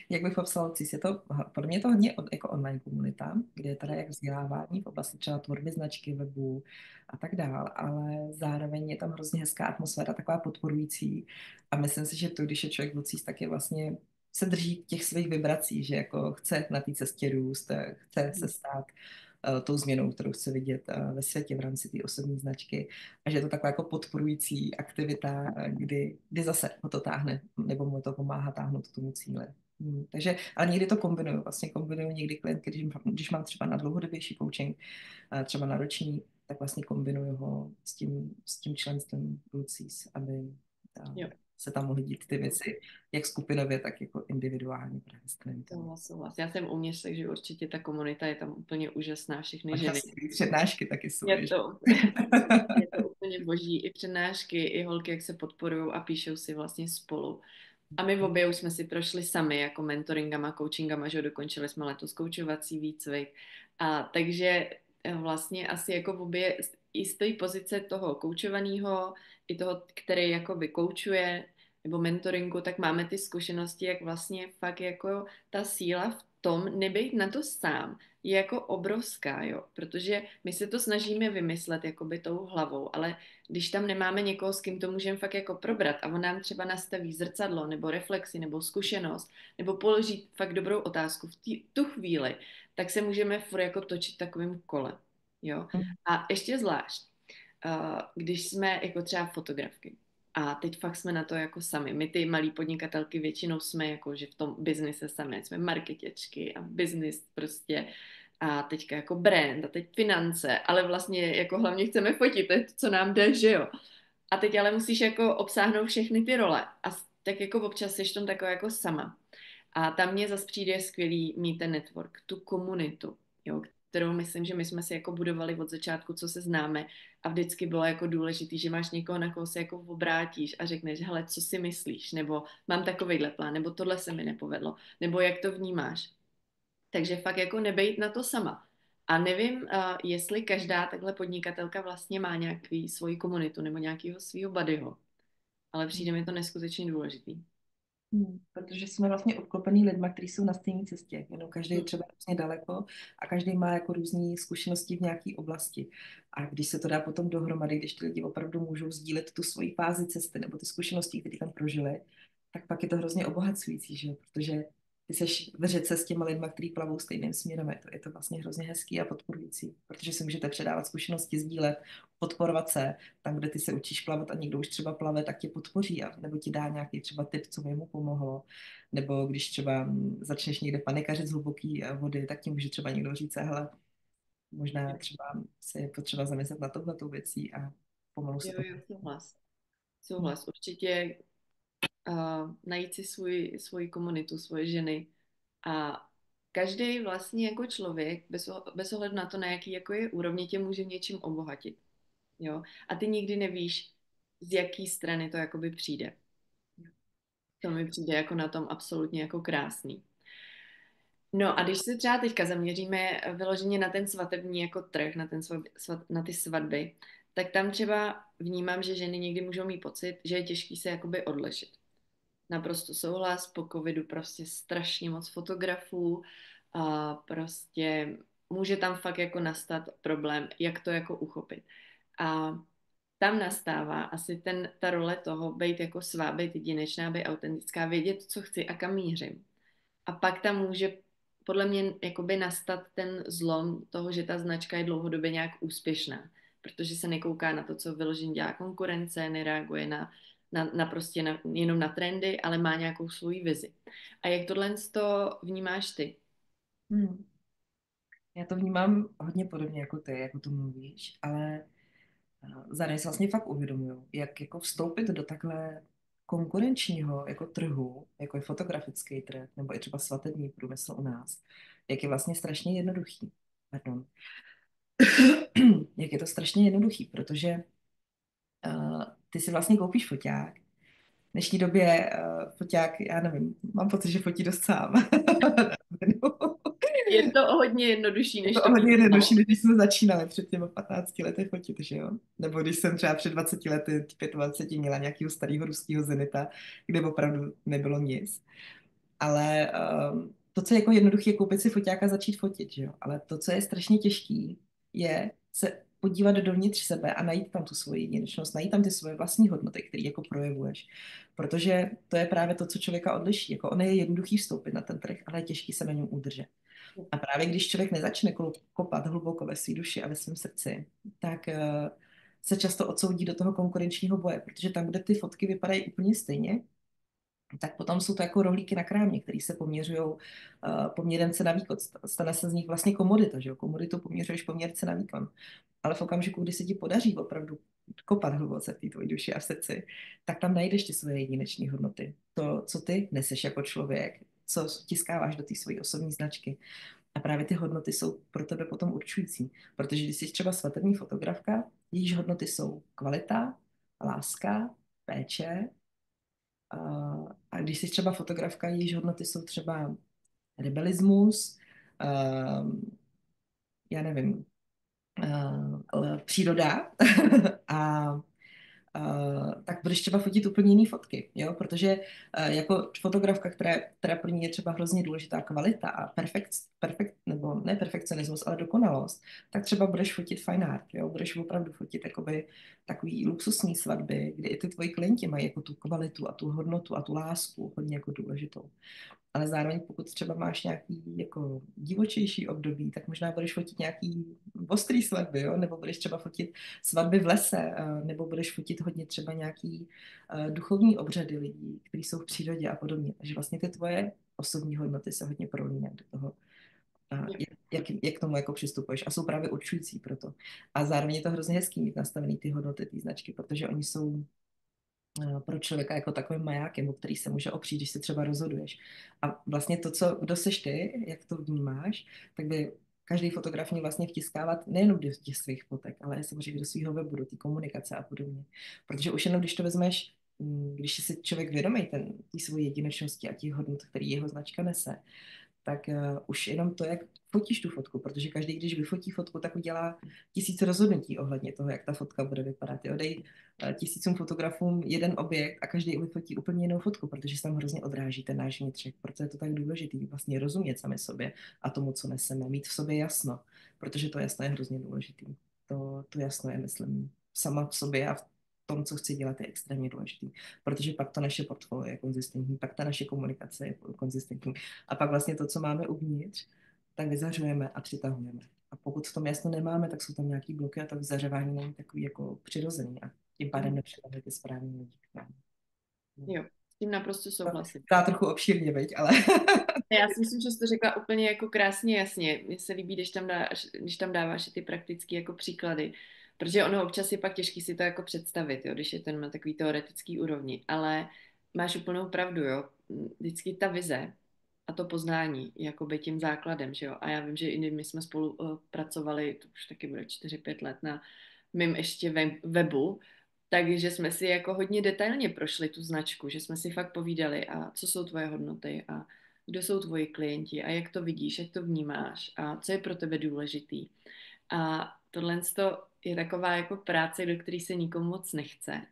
Jak bych popsala CIS, je to, pro mě je to hodně jako online komunita, kde je teda jak vzdělávání v oblasti třeba tvorby značky webu a tak dál, ale zároveň je tam hrozně hezká atmosféra, taková podporující a myslím si, že to, když je člověk v CIS, tak je vlastně se drží těch svých vibrací, že jako chce na té cestě růst, chce se stát tou změnou, kterou chce vidět ve světě v rámci té osobní značky a že je to taková jako podporující aktivita, kdy zase ho to táhne, nebo mu to pomáhá táhnout k tomu cíle. Takže, ale někdy to kombinuju, vlastně kombinuju někdy klientky, když mám třeba na dlouhodobější coaching, třeba na roční, tak vlastně kombinuju ho s tím členstvím Lucis, aby Jo, se tam mohly dít ty věci, jak skupinově, tak jako individuálně právě s klientem. souhlas. Já jsem uvnitř, takže určitě ta komunita je tam úplně úžasná, všechny A tam ženy. skvělý přednášky taky jsou, Je víš. to, je to úplně boží. I přednášky, i holky, jak se podporují a píšou si vlastně spolu. A my v obě už jsme si prošli sami jako mentoringama, coachingama, že jo, dokončili jsme letos koučovací výcvik. A takže vlastně asi jako v obě i z té pozice toho koučovaného, i toho, který jako vykoučuje, nebo mentoringu, tak máme ty zkušenosti, jak vlastně fakt jako ta síla v tom nebejt na to sám je jako obrovská, jo, protože my se to snažíme vymyslet jakoby tou hlavou, ale když tam nemáme někoho, s kým to můžeme fakt jako probrat a on nám třeba nastaví zrcadlo nebo reflexi nebo zkušenost nebo položí fakt dobrou otázku v tu chvíli, tak se můžeme furt jako točit takovým kolem, jo. A ještě zvlášť, když jsme jako třeba fotografky, a teď fakt jsme na to jako sami. My ty malí podnikatelky většinou jsme jako, že v tom biznise sami, jsme marketěčky a biznis prostě a teďka jako brand a teď finance, ale vlastně jako hlavně chceme fotit, to je to, co nám jde, že jo. A teď ale musíš jako obsáhnout všechny ty role a tak jako občas jsi tom taková jako sama. A tam mě zase přijde skvělý mít ten network, tu komunitu, jo, kterou myslím, že my jsme si jako budovali od začátku, co se známe a vždycky bylo jako důležitý, že máš někoho, na koho se jako obrátíš a řekneš, hele, co si myslíš, nebo mám takovejhle plán, nebo tohle se mi nepovedlo, nebo jak to vnímáš. Takže fakt jako nebejt na to sama. A nevím, jestli každá takhle podnikatelka vlastně má nějaký svoji komunitu nebo nějakého svého buddyho, ale přijde mi to neskutečně důležitý. Protože jsme vlastně obklopený lidma, kteří jsou na stejné cestě, jenom každý je Hm. třeba hrozně daleko a každý má jako různé zkušenosti v nějaké oblasti. A když se to dá potom dohromady, když ty lidi opravdu můžou sdílet tu svoji fázi cesty nebo ty zkušenosti, které tam prožili, tak pak je to hrozně obohacující, že jo? Protože ty seš v řece s těma lidma, kteří plavou stejným směrem. Je to vlastně hrozně hezký a podporující, protože si můžete předávat zkušenosti, sdílet, podporovat se. Tam, kde ty se učíš plavat a někdo už třeba plave, tak tě podpoří a nebo ti dá nějaký třeba tip, co by mu pomohlo. Nebo když třeba začneš někde panikařit z hluboké vody, tak ti může třeba někdo říct, hele, možná třeba se je potřeba zamyslet na tohletou věcí a pomalu se Jo, to. jo, souhlas. Souhlas. Určitě najít si svoji komunitu, svoje ženy a každý vlastně jako člověk, bez ohledu na to, na jaký jako je úrovně, tě může něčím obohatit. Jo? A ty nikdy nevíš, z jaký strany to jakoby přijde. To mi přijde jako na tom absolutně jako krásný. No a když se třeba teďka zaměříme vyloženě na ten svatební jako trh, na, na ty svatby, tak tam třeba vnímám, že ženy někdy můžou mít pocit, že je těžký se jakoby odlišit. Naprosto souhlas, po covidu prostě strašně moc fotografů a prostě může tam fakt jako nastat problém, jak to jako uchopit. A tam nastává asi ta role toho být jako svá, být jedinečná, být autentická, vědět, co chci a kam mířím. A pak tam může podle mě jakoby nastat ten zlom toho, že ta značka je dlouhodobě nějak úspěšná, protože se nekouká na to, co vyloženě dělá konkurence, nereaguje jenom na trendy, ale má nějakou svoji vizi. A jak tohle to vnímáš ty? Hmm. Já to vnímám hodně podobně jako ty, jako to mluvíš, ale zároveň si vlastně fakt uvědomuju, jak jako vstoupit do takhle konkurenčního jako trhu, jako je fotografický trh, nebo i třeba svatební průmysl u nás, jak je vlastně strašně jednoduchý. Pardon. Jak je to strašně jednoduchý, protože ty si vlastně koupíš foťák V dnešní době foťák, já nevím, mám pocit, že fotí dost sám. Je to hodně jednodušší, Je než to to o hodně jednodušší, bývalo. než když jsme začínali před těmi 15 lety fotit, že jo? Nebo když jsem třeba před 20 lety, 25 měla nějakého starého ruského Zenita, kde opravdu nebylo nic. Ale to, co je jako jednoduché, je koupit si foťák a začít fotit, že jo? Ale to, co je strašně těžký, je se podívat dovnitř sebe a najít tam tu svoji jedinečnost, najít tam ty svoje vlastní hodnoty, které jako projevuješ. Protože to je právě to, co člověka odliší. Jako ono je jednoduchý vstoupit na ten trh, ale je těžký se na něm udržet. A právě když člověk nezačne kopat hluboko ve své duši a ve svém srdci, tak se často odsoudí do toho konkurenčního boje, protože tam, kde ty fotky vypadají úplně stejně, tak potom jsou to jako rohlíky na krámě, které se poměřují poměrem cena výkon. Stane se z nich vlastně komodita, že jo? Komoditu poměřuješ poměr cena výkon. Ale v okamžiku, kdy se ti podaří opravdu kopat hluboce v té tvojí duši a v srdci, tak tam najdeš ty svoje jedinečné hodnoty. To, co ty neseš jako člověk, co tiskáváš do té své osobní značky. A právě ty hodnoty jsou pro tebe potom určující. Protože když jsi třeba svatební fotografka, jejíž hodnoty jsou kvalita, láska, péče, a když jsi třeba fotografka, jejíž hodnoty jsou třeba rebelismus, já nevím, příroda, a tak budeš třeba fotit úplně jiné fotky, jo? Protože jako fotografka, která pro ní je třeba hrozně důležitá kvalita a nebo ne perfekcionismus, ale dokonalost, tak třeba budeš fotit fine art, jo? Budeš opravdu fotit jakoby takový luxusní svatby, kdy i ty tvoji klienti mají jako tu kvalitu a tu hodnotu a tu lásku hodně jako důležitou. Ale zároveň pokud třeba máš nějaký jako divočejší období, tak možná budeš fotit nějaký ostrý svatby, jo? Nebo budeš třeba fotit svatby v lese, nebo budeš fotit hodně třeba nějaký duchovní obřady lidí, kteří jsou v přírodě a podobně. Takže vlastně ty tvoje osobní hodnoty se hodně prolínají do toho, jak k tomu jako přistupuješ a jsou právě určující pro to. A zároveň je to hrozně hezký mít nastavený ty hodnoty, ty značky, protože oni jsou pro člověka jako takovým majákem, o který se může opřít, když se třeba rozhoduješ. A vlastně to, kdo seš ty, jak to vnímáš, tak by každý fotograf měl vlastně vtiskávat nejenom do těch svých fotek, ale samozřejmě do svého webu, do té komunikace a podobně. Protože už jenom když to vezmeš, když si člověk vědomý té svojí jedinečnosti a těch hodnot, který jeho značka nese, tak už jenom to, jak fotíš tu fotku, protože každý, když vyfotí fotku, tak udělá 1000 rozhodnutí ohledně toho, jak ta fotka bude vypadat. Jo, dej 1000 fotografům jeden objekt a každý vyfotí úplně jinou fotku, protože se tam hrozně odráží ten náš vnitřek. Proto je to tak důležité vlastně rozumět sami sobě a tomu, co neseme, mít v sobě jasno, protože to jasno je hrozně důležité. To jasno je, myslím, sama v sobě a v tom, co chci dělat, je extrémně důležitý, protože pak to naše portfolio je konzistentní, pak ta naše komunikace je konzistentní a pak vlastně to, co máme uvnitř, tak vyzařujeme a přitahujeme. A pokud v tom jasno nemáme, tak jsou tam nějaký bloky a to vyzařování není takový jako přirozený a tím pádem nepřitahuje ty správný lidi k nám. Jo, s tím naprosto souhlasím. To trochu obšírně, veď, ale... Já si myslím, že jsi to řekla úplně jako krásně jasně. Mně se líbí, když tam dáváš ty praktické jako příklady, protože ono občas je pak těžký si to jako představit, jo, když je ten na takový teoretický úrovni, ale máš úplnou pravdu, jo. Vždycky ta vize a to poznání je jakoby tím základem, že jo. A já vím, že i my jsme spolu pracovali, to už taky bude 4-5 let na mým ještě webu, takže jsme si jako hodně detailně prošli tu značku, že jsme si fakt povídali, a co jsou tvoje hodnoty a kdo jsou tvoji klienti a jak to vidíš, jak to vnímáš a co je pro tebe důležitý. A tohle je taková jako práce, do které se nikomu moc nechce,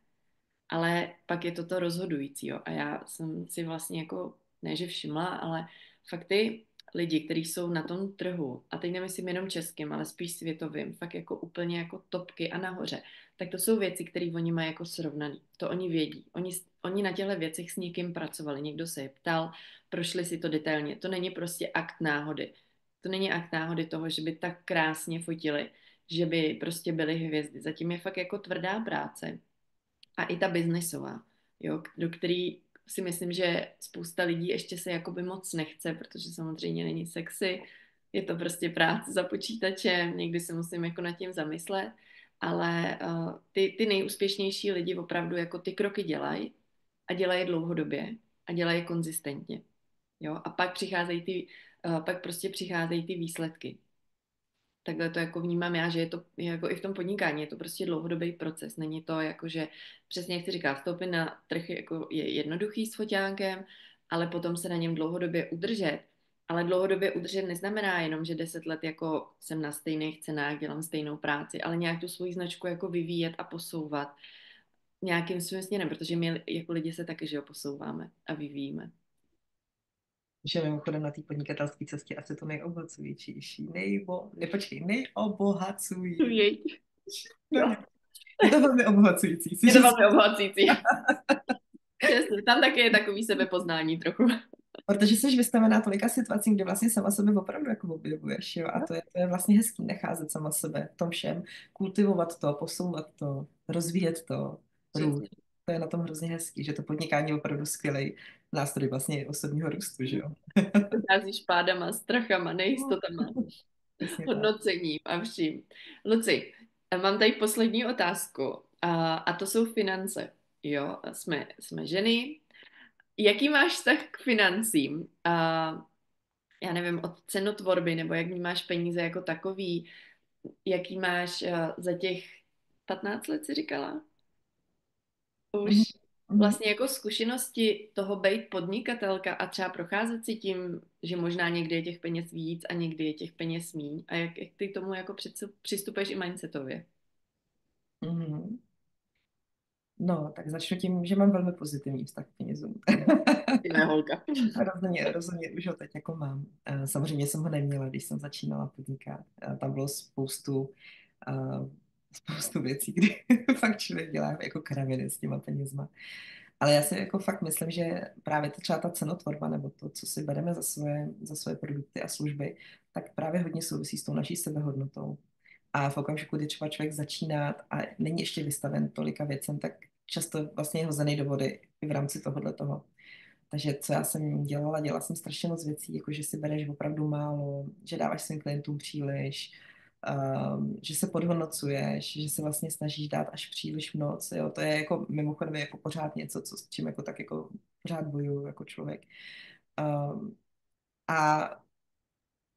ale pak je to rozhodující. Jo. A já jsem si vlastně jako, ne že všimla, ale fakt ty lidi, kteří jsou na tom trhu, a teď nemyslím jenom českým, ale spíš světovým, fakt jako úplně jako topky a nahoře, tak to jsou věci, které oni mají jako srovnaný. To oni vědí. Oni na těchto věcech s někým pracovali. Někdo se je ptal, prošli si to detailně. To není prostě akt náhody. To není akt náhody toho, že by tak krásně fotili, že by prostě byly hvězdy. Zatím je fakt jako tvrdá práce a i ta biznesová, jo, do který si myslím, že spousta lidí ještě se jakoby moc nechce, protože samozřejmě není sexy, je to prostě práce za počítačem, někdy se musím jako nad tím zamyslet, ale ty nejúspěšnější lidi opravdu jako ty kroky dělají a dělají dlouhodobě a dělají konzistentně, jo, a pak pak prostě přicházejí ty výsledky. takhle to jako vnímám já, že je to jako i v tom podnikání, je to prostě dlouhodobý proces. Není to jako, že přesně jak jsi říká, vstoupit na trh jako je jednoduchý s foťánkem, ale potom se na něm dlouhodobě udržet. Ale dlouhodobě udržet neznamená jenom, že 10 let jako jsem na stejných cenách, dělám stejnou práci, ale nějak tu svoji značku jako vyvíjet a posouvat nějakým svým směrem, protože my jako lidi se taky, že jo, posouváme a vyvíjíme. Že mimochodem na té podnikatelské cestě asi to nejobohacující, nejobohacující. Věď. No, Jo. je to velmi obohacující, si Je to říct, velmi obohacující. Přesně, tam taky je takový sebepoznání trochu. protože jsi vystavená tolika situacím, kde vlastně sama sebe opravdu jako objevuješ, jo? A to je vlastně hezký nacházet sama sebe v tom všem, kultivovat to, posouvat to, rozvíjet to, růst. Přesně. To je na tom hrozně hezký, že to podnikání je opravdu skvělý nástroj vlastně osobního růstu, že jo? Procházíš pádama, strachama, nejistotama, Přesně tak. hodnocením a vším. Luci, mám tady poslední otázku a to jsou finance. Jo, jsme ženy. Jaký máš vztah k financím? Já nevím, od cenotvorby, nebo jak vnímáš peníze jako takový, jaký máš za těch 15 let, si říkala? Mhm. Už Mhm. vlastně jako zkušenosti toho být podnikatelka a třeba procházet si tím, že možná někdy je těch peněz víc a někdy je těch peněz míň a jak ty k tomu jako přistupuješ i mindsetově. Mhm. No, tak začnu tím, že mám velmi pozitivní vztah k penězům. Ty moje holka. Rozhodně už ho teď jako mám. Samozřejmě jsem ho neměla, když jsem začínala podnikat. Tam bylo eh, spoustu věcí, kdy fakt člověk dělá jako kraviny s těma penězma. Ale já si jako fakt myslím, že právě třeba ta cenotvorba nebo to, co si bereme za svoje produkty a služby, tak právě hodně souvisí s tou naší sebehodnotou. A v okamžiku, kdy třeba člověk začíná a není ještě vystaven tolika věcem, tak často vlastně je hozený do vody i v rámci tohohle toho. Takže co já jsem dělala jsem strašně moc věcí, jako že si bereš opravdu málo, že dáváš svým klientům příliš, že se podhodnocuješ, že se vlastně snažíš dát až příliš moc. Jo? To je jako mimochodem jako pořád něco, s čím jako tak jako pořád bojuju jako člověk. Um, a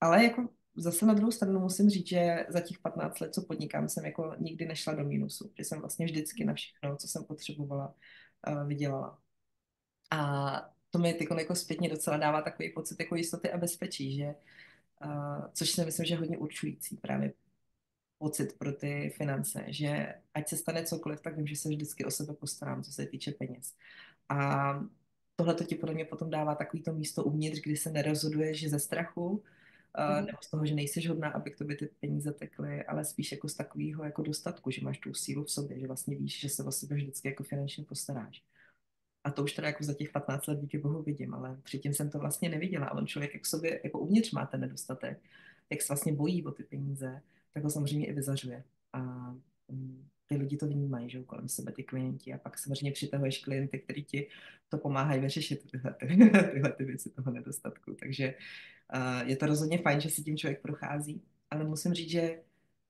ale jako zase na druhou stranu musím říct, že za těch 15 let, co podnikám, jsem jako nikdy nešla do mínusu, že jsem vlastně vždycky na všechno, co jsem potřebovala, vydělala. A to mi teď jako zpětně docela dává takový pocit jako jistoty a bezpečí, že, což si myslím, že je hodně určující právě pocit pro ty finance, že ať se stane cokoliv, tak vím, že se vždycky o sebe postarám, co se týče peněz. A tohle to ti podle mě potom dává takový to místo uvnitř, kdy se nerozhoduješ že ze strachu, Mhm. nebo z toho, že nejsi hodná, aby k tobě ty peníze tekly, ale spíš jako z takového jako dostatku, že máš tu sílu v sobě, že vlastně víš, že se o sebe vždycky jako finančně postaráš. A to už teda jako za těch 15 let díky bohu vidím, ale předtím jsem to vlastně neviděla. A on člověk jak v sobě jako uvnitř má ten nedostatek, jak se vlastně bojí o ty peníze, tak ho samozřejmě i vyzařuje. A ty lidi to vnímají, že jo, kolem sebe ty klienti a pak samozřejmě přitahuješ klienty, kteří ti to pomáhají vyřešit tyhle ty věci toho nedostatku. Takže je to rozhodně fajn, že si tím člověk prochází, ale musím říct, že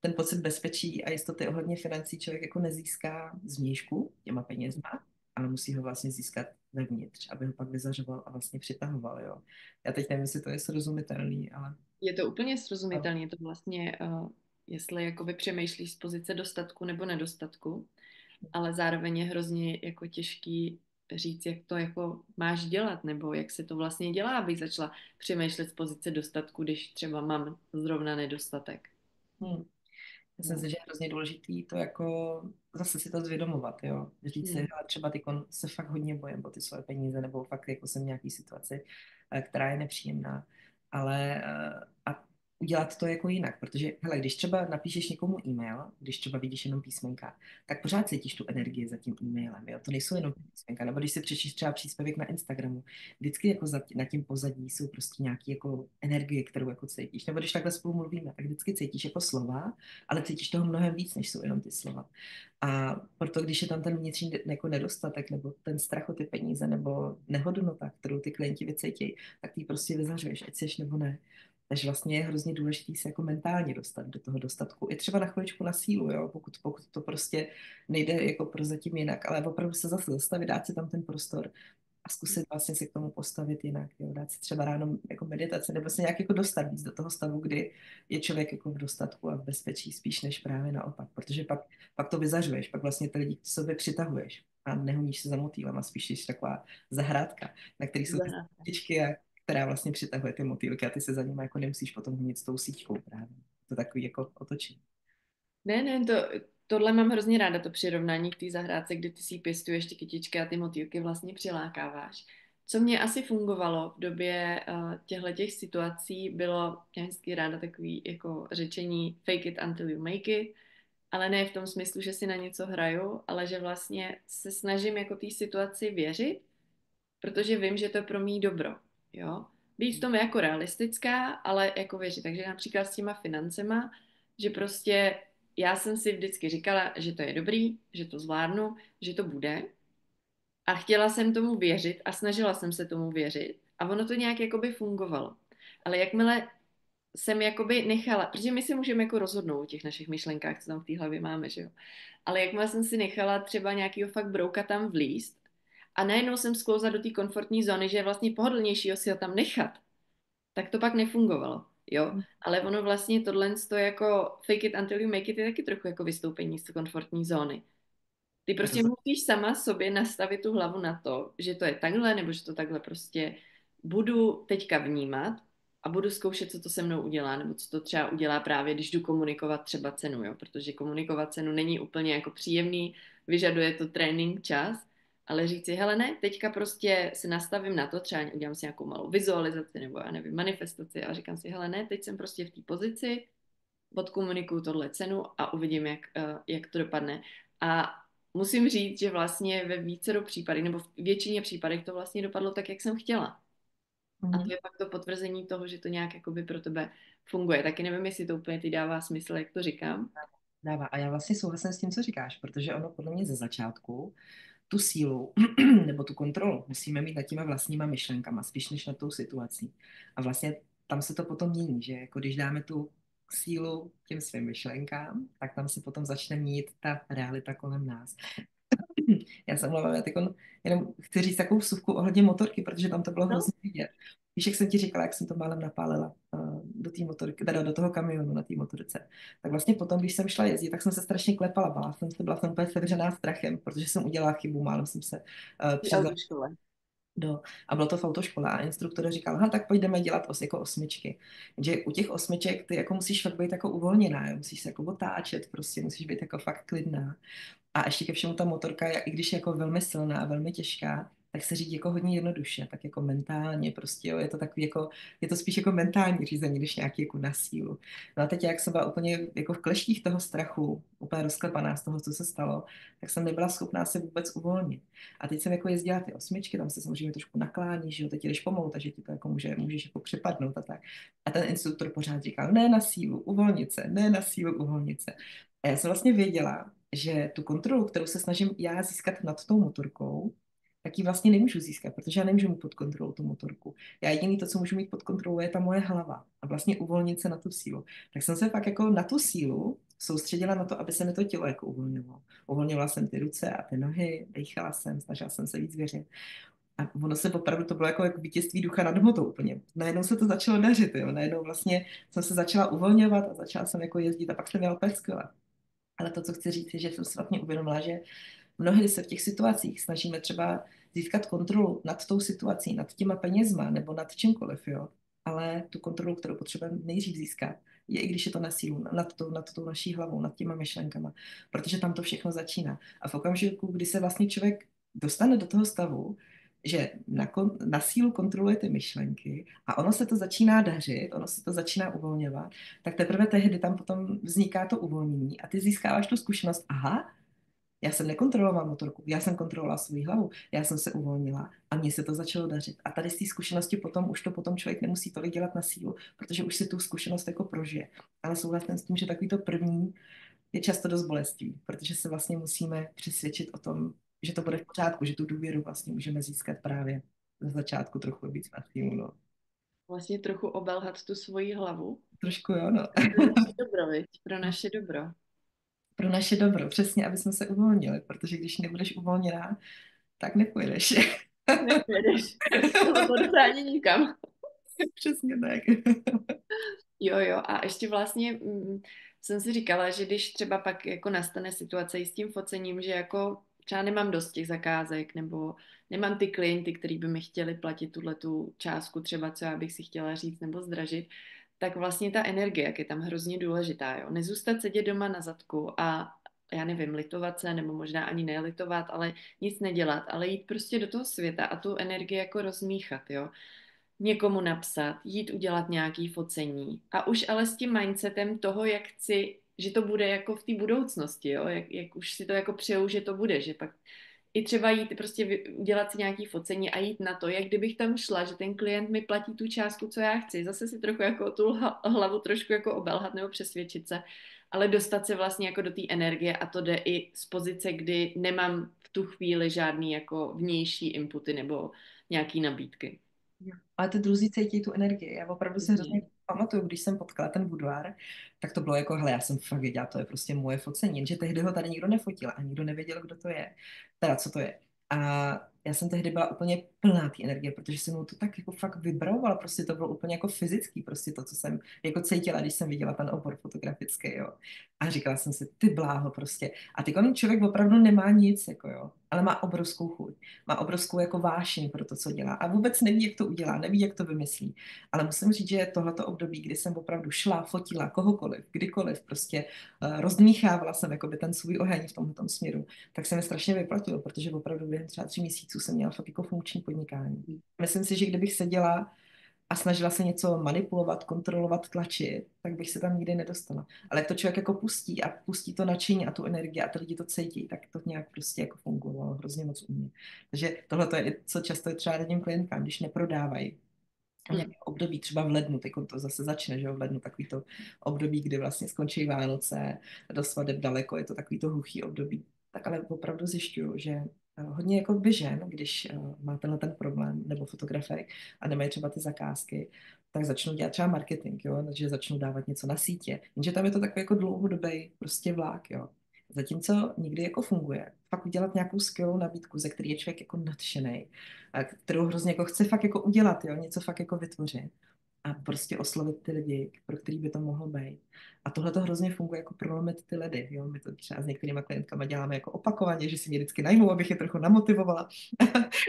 ten pocit bezpečí a jistoty ohledně financí člověk jako nezíská zvnějšku těma penězma, ale musí ho vlastně získat vevnitř, aby ho pak vyzařoval a vlastně přitahoval, jo. Já teď nevím, jestli to je srozumitelný, ale... Je to úplně srozumitelné, je to vlastně, jestli jakoby přemýšlíš z pozice dostatku nebo nedostatku, ale zároveň je hrozně jako těžký říct, jak to jako máš dělat, nebo jak se to vlastně dělá, abych začala přemýšlet z pozice dostatku, když třeba mám zrovna nedostatek. Hmm. Myslím No. si, že je hrozně důležitý to jako zase si to zvědomovat, jo. Říct si, Hmm. hele, třeba ty se fakt hodně bojím o ty svoje peníze, nebo fakt jako jsem v nějaký situaci, která je nepříjemná, ale a udělat to jako jinak, protože hele, když třeba napíšeš někomu e-mail, když třeba vidíš jenom písmenka, tak pořád cítíš tu energii za tím e-mailem, jo. To nejsou jenom písmenka, nebo když si přečíš třeba příspěvek na Instagramu, vždycky jako na tím pozadí jsou prostě nějaký jako energie, kterou jako cítíš, nebo když takhle spolu mluvíme, tak vždycky cítíš jako slova, ale cítíš toho mnohem víc, než jsou jenom ty slova. A proto, když je tam ten vnitřní jako nedostatek, nebo ten strach o ty peníze, nebo nehodnota, kterou ty klienti vycítí, tak ty prostě vyzařuješ, ať jsi nebo ne. Takže vlastně je hrozně důležité se jako mentálně dostat do toho dostatku. I třeba na chviličku na sílu, jo? Pokud to prostě nejde jako prozatím jinak, ale opravdu se zase zastavit, dát si tam ten prostor a zkusit vlastně se k tomu postavit jinak, jo? Dát si třeba ráno jako meditaci, nebo se nějak jako dostat víc do toho stavu, kdy je člověk jako v dostatku a v bezpečí spíš než právě naopak, protože pak to vyzařuješ, pak vlastně ty lidi k sobě přitahuješ a nehoníš se za motýlem a spíš jsi taková zahrádka, na který jsou ty Zahrádka. stíčky a která vlastně přitahuje ty motýlky a ty se za nimi jako nemusíš potom honit s tou síťkou právě. To takový jako otočení. Ne, ne, tohle mám hrozně ráda, to přirovnání k té zahrádce, kdy ty si pěstuješ ty kytičky a ty motýlky vlastně přilákáváš. Co mě asi fungovalo v době těchto situací, bylo, já vždycky ráda takový jako řečení fake it until you make it, ale ne v tom smyslu, že si na něco hraju, ale že vlastně se snažím jako té situaci věřit, protože vím, že to je pro mý dobro, jo. Být v tom jako realistická, ale jako věřit. Takže například s těma financema, že prostě já jsem si vždycky říkala, že to je dobrý, že to zvládnu, že to bude a chtěla jsem tomu věřit a snažila jsem se tomu věřit a ono to nějak jakoby fungovalo. Ale jakmile jsem jakoby nechala, protože my si můžeme jako rozhodnout o těch našich myšlenkách, co tam v té hlavě máme, že jo. Ale jakmile jsem si nechala třeba nějakýho fakt brouka tam vlízt a najednou jsem sklouzla do té komfortní zóny, že je vlastně pohodlnější ho si ho tam nechat, tak to pak nefungovalo, jo. Ale ono vlastně tohle to jako fake it until you make it je taky trochu jako vystoupení z komfortní zóny. Ty Je to prostě musíš sama sobě nastavit tu hlavu na to, že to je takhle, nebo že to takhle prostě budu teďka vnímat a budu zkoušet, co to se mnou udělá, nebo co to třeba udělá právě, když jdu komunikovat třeba cenu, jo? Protože komunikovat cenu není úplně jako příjemný, vyžaduje to trénink, čas, ale říct si, hele ne, teďka prostě se nastavím na to, třeba udělám si nějakou malou vizualizaci nebo já nevím, manifestaci a říkám si, hele ne, teď jsem prostě v té pozici, odkomunikuju tohle cenu a uvidím, jak to dopadne. A musím říct, že vlastně ve vícero případech, nebo v většině případech to vlastně dopadlo tak, jak jsem chtěla. A to Mhm. je pak to potvrzení toho, že to nějak jakoby pro tebe funguje. Taky nevím, jestli to úplně ty dává smysl, jak to říkám. Dává. A já vlastně souhlasím s tím, co říkáš, protože ono podle mě ze začátku tu sílu nebo tu kontrolu musíme mít nad těma vlastníma myšlenkama, spíš než nad tou situací. A vlastně tam se to potom mění, že jako když dáme tu sílu těm svým myšlenkám, tak tam se potom začne mít ta realita kolem nás. Já se omlouvám, já teď jenom chci říct takovou vsuvku ohledně motorky, protože tam to bylo No, hrozně vidět. Víš, jak jsem ti říkala, jak jsem to málem napálila do té motorky, teda do toho kamionu na té motorce. Tak vlastně potom, když jsem šla jezdit, tak jsem se strašně klepala, byla jsem úplně sevřená strachem, protože jsem udělala chybu, málem jsem se v přizala autoškole. a bylo to v autoškole a instruktor říkal, aha, tak pojďme dělat jako osmičky. Že u těch osmiček ty jako musíš fakt být jako uvolněná, jo? Musíš se jako otáčet, prostě musíš být jako fakt klidná. A ještě ke všemu ta motorka, i když je jako velmi silná, velmi těžká, tak se řídí jako hodně jednoduše, tak jako mentálně prostě, jo, je to takový jako, je to spíš jako mentální řízení, než nějaký jako na sílu. No a teď jak jsem byla úplně jako v kleštích toho strachu, úplně rozklepaná z toho, co se stalo, tak jsem nebyla schopná se vůbec uvolnit. A teď jsem jako jezdila ty osmičky, tam se samozřejmě trošku naklání, že jo, teď jdeš pomalu, takže ti to jako můžeš jako přepadnout a tak. A ten instruktor pořád říkal, ne na sílu, uvolnit se, ne na sílu, uvolnit se. A já jsem vlastně věděla, že tu kontrolu, kterou se snažím já získat nad tou motorkou, tak ji vlastně nemůžu získat, protože já nemůžu mít pod kontrolou tu motorku. Já jediný to, co můžu mít pod kontrolou, je ta moje hlava a vlastně uvolnit se na tu sílu. Tak jsem se pak jako na tu sílu soustředila na to, aby se mi to tělo jako uvolnilo. Uvolnila jsem ty ruce a ty nohy, dýchala jsem, snažila jsem se víc věřit. A ono se opravdu, to bylo jako vítězství ducha nad hmotou úplně. Najednou se to začalo dařit, jo. Najednou vlastně jsem se začala uvolňovat a začala jsem jako jezdit a pak jsem měla úplně skvěle. Ale to, co chci říct, je, že jsem si vlastně uvědomila, že mnohdy se v těch situacích snažíme třeba získat kontrolu nad tou situací, nad těma penězma nebo nad čímkoliv, jo. Ale tu kontrolu, kterou potřebujeme nejdřív získat, je i když je to na sílu, nad tou naší hlavou, nad těma myšlenkama, protože tam to všechno začíná. A v okamžiku, kdy se vlastně člověk dostane do toho stavu, že na sílu kontroluje ty myšlenky a ono se to začíná dařit, ono se to začíná uvolňovat, tak teprve tehdy tam potom vzniká to uvolnění a ty získáváš tu zkušenost, aha, já jsem nekontrolovala motorku, já jsem kontrolovala svou hlavu, já jsem se uvolnila a mně se to začalo dařit. A tady z té zkušenosti potom už to potom člověk nemusí tolik dělat na sílu, protože už si tu zkušenost jako prožije. Ale souhlasím s tím, že takový to první je často dost bolestivý, protože se vlastně musíme přesvědčit o tom, že to bude v pořádku, že tu důvěru vlastně můžeme získat právě ze začátku trochu víc na sílu. No. Vlastně trochu obelhat tu svoji hlavu. Trošku jo, no. Pro naše dobro, viď? Pro naše dobro. Pro naše dobro, přesně, aby jsme se uvolnili, protože když nebudeš uvolněná, tak nepojedeš. Nepojedeš z tohoto ani nikam. Přesně tak. Jo, jo, a ještě vlastně jsem si říkala, že když třeba pak jako nastane situace i s tím focením, že jako třeba nemám dost těch zakázek, nebo nemám ty klienty, který by mi chtěli platit tuhle tu částku třeba, co já bych si chtěla říct, nebo zdražit, tak vlastně ta energie, jak je tam hrozně důležitá, jo. Nezůstat sedět doma na zadku a já nevím, litovat se, nebo možná ani nelitovat, ale nic nedělat, ale jít prostě do toho světa a tu energii jako rozmíchat, jo, někomu napsat, jít udělat nějaký focení a už ale s tím mindsetem toho, jak chci, že to bude jako v té budoucnosti, jo? Jak už si to jako přeju, že to bude, že pak i třeba jít prostě udělat si nějaký focení a jít na to, jak kdybych tam šla, že ten klient mi platí tu částku, co já chci. Zase si trochu jako tu hlavu trošku jako obelhat nebo přesvědčit se, ale dostat se vlastně jako do té energie a to jde i z pozice, kdy nemám v tu chvíli žádný jako vnější inputy nebo nějaký nabídky. Jo. Ale ty druzí cítí tu energii. Já opravdu si hrozně Mhm. pamatuju, když jsem potkala ten budoir, tak to bylo jako, hele, já jsem fakt věděla, to je prostě moje focení, jenže tehdy ho tady nikdo nefotil a nikdo nevěděl, kdo to je, teda co to je. A já jsem tehdy byla úplně plná té energie, protože jsem mu to tak jako fakt vybrovala, prostě to bylo úplně jako fyzický, prostě to, co jsem jako cítila, když jsem viděla ten obor fotografický, jo. A říkala jsem si, ty bláho prostě. A ty člověk opravdu nemá nic, jako jo, ale má obrovskou chuť, má obrovskou jako vášeň pro to, co dělá a vůbec neví, jak to udělá, neví, jak to vymyslí. Ale musím říct, že tohleto období, kdy jsem opravdu šla, fotila kohokoliv, kdykoliv, prostě rozdmíchávala jsem jakoby ten svůj oheň v tomto směru, tak se mi strašně vyplatilo, protože opravdu během třeba 3 měsíců jsem měla fakt jako funkční podnikání. Myslím si, že kdybych seděla a snažila se něco manipulovat, kontrolovat, tlačit, tak bych se tam nikdy nedostala. Ale jak to člověk jako pustí a pustí to nadšení a tu energii a ty lidi to cítí, tak to nějak prostě jako fungovalo hrozně moc u mě. Takže tohle to je, co často je třeba radím klientkám, když neprodávají v Mm. nějakém období, třeba v lednu, teď to zase začne, že jo, v lednu takový to období, kdy vlastně skončí Vánoce, do svateb daleko, je to takový to hluchý období, tak ale opravdu zjišťuju, že hodně jako by žen, když má tenhle ten problém, nebo fotografek a nemají třeba ty zakázky, tak začnou dělat třeba marketing, jo, takže začnou dávat něco na sítě, jenže tam je to takový jako dlouhodobý prostě vlák, jo. Zatímco někdy jako funguje, fakt udělat nějakou skvělou nabídku, ze který je člověk jako nadšený, a kterou hrozně jako chce fakt jako udělat, jo, něco fakt jako vytvořit a prostě oslovit ty lidi, pro který by to mohlo být. A tohle to hrozně funguje jako prolomit ty ledy, jo, my to třeba s některýma klientkama děláme jako opakovaně, že si mě vždycky najmou, abych je trochu namotivovala,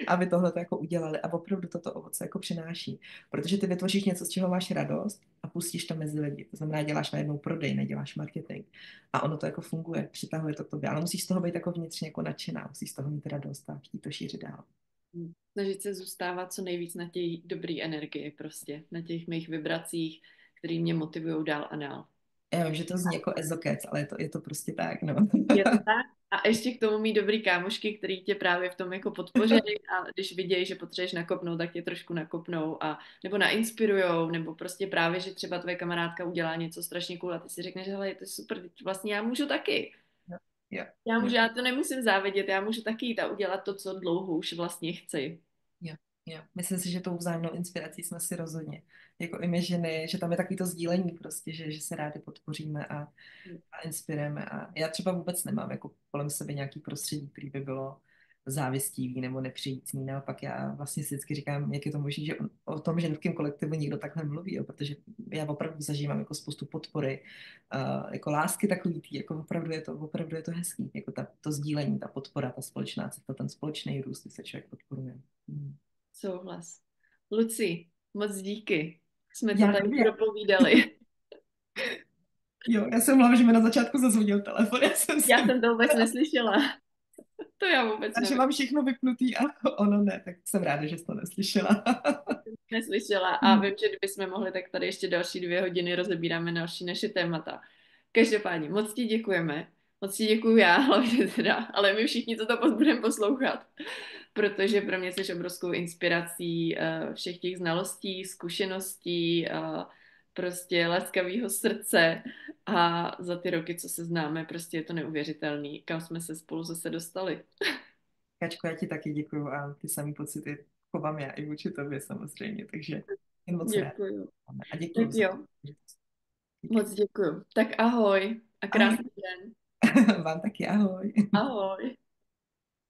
aby tohle to jako udělali a opravdu toto ovoce jako přináší, protože ty vytvoříš něco, z čeho máš radost a pustíš to mezi lidi, to znamená, děláš najednou prodej, neděláš marketing a ono to jako funguje, přitahuje to k tobě, ale musíš z toho být jako vnitřně jako nadšená, musíš z toho mít radost a chtít to šířit dál. Snažit se zůstávat co nejvíc na té dobré energii prostě, na těch mých vibracích, které mě motivují dál a dál. Já vím, že to zní jako ezokec, ale je to prostě tak, no. Je to tak? A ještě k tomu mít dobrý kámošky, který tě právě v tom jako podpoří a když vidějí, že potřebuješ nakopnout, tak tě trošku nakopnou a nebo nainspirujou, nebo prostě právě, že třeba tvoje kamarádka udělá něco strašně cool a ty si řekneš, hele, je to super, teď vlastně já můžu taky. Jo, jo, Já jo. můžu, já to nemusím závidět, já můžu taky jít a udělat to, co dlouho už vlastně chci. Jo, jo. Myslím si, že tou vzájemnou inspirací jsme si rozhodně, jako i my ženy, že tam je takový to sdílení prostě, že se rádi podpoříme a inspirujeme. A já třeba vůbec nemám jako kolem sebe nějaký prostředí, který by bylo závistivý nebo nepřijícný. Naopak já vlastně si vždycky říkám, jak je to možné, že o tom ženském kolektivu nikdo takhle mluví, jo, protože já opravdu zažívám jako spoustu podpory, jako lásky takový tý, jako opravdu je to hezký, jako to sdílení, ta podpora, ta společná cesta, ten společný růst, kdy se člověk podporuje. Hmm. Souhlas. Luci, moc díky. Jsme to Já tady nevím. propovídali. Jo, já jsem mluvila, že mi na začátku zazvonil telefon, já jsem si Já jsem to vůbec myslela, neslyšela. To já vůbec že nevím. mám všechno vypnutý a ono ne, tak jsem ráda, že jsi to neslyšela. Neslyšela a Hmm. vím, že kdybychom mohli, tak tady ještě další 2 hodiny rozebíráme další naše témata. Každopádně, moc ti děkujeme. Moc ti děkuju já, hlavně teda, ale my všichni, co to budeme poslouchat, protože pro mě jsi obrovskou inspirací všech těch znalostí, zkušeností, prostě laskavého srdce a za ty roky, co se známe, prostě je to neuvěřitelný, kam jsme se spolu zase dostali. Kačko, já ti taky děkuju a ty samý pocity chovám já i vůči tobě samozřejmě, takže jen moc rád. Děkuju. A Tak děkuju za jo, díky. moc děkuju. Tak ahoj a Ahoj, krásný den. vám taky ahoj. Ahoj.